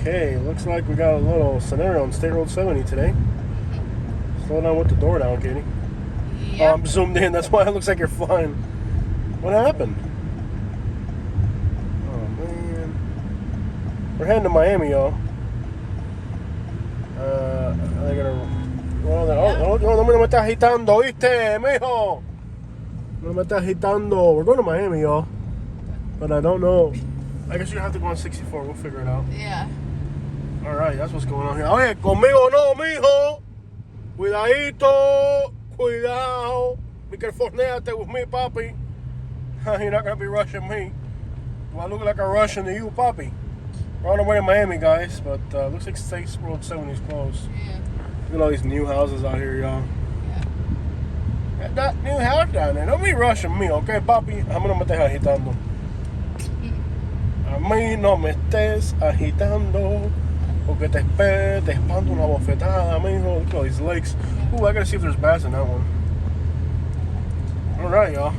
Okay, looks like we got a little scenario on State Road 70 today. Slow down with the door down, Katie. Yep. Oh, I'm zoomed in. That's why it looks like you're flying. What happened? Oh, man. We're heading to Miami, y'all. They're gonna... Well, no me estás agitando, ¿oíste, mijo? No me estás agitando. We're going to Miami, y'all. But I don't know. I guess you have to go on 64. We'll figure it out. Yeah. All right, that's what's going on here. Oye, conmigo no, mijo. Cuidadito. Cuidado. Microfoneate with me, papi. You're not going to be rushing me. Do I look like a Russian to you, papi? We're on our way to Miami, guys. But looks like State Road 70 is closed. Yeah. Look at all these new houses out here, y'all. Yeah. Got that new house down there. Don't be rushing me, okay, papi? A mí no me estés agitando. A mí no me estés agitando. Porque te espanto una bofetada, mijo. Look at all these lakes. Ooh, I gotta see if there's bass in that one. Alright, y'all.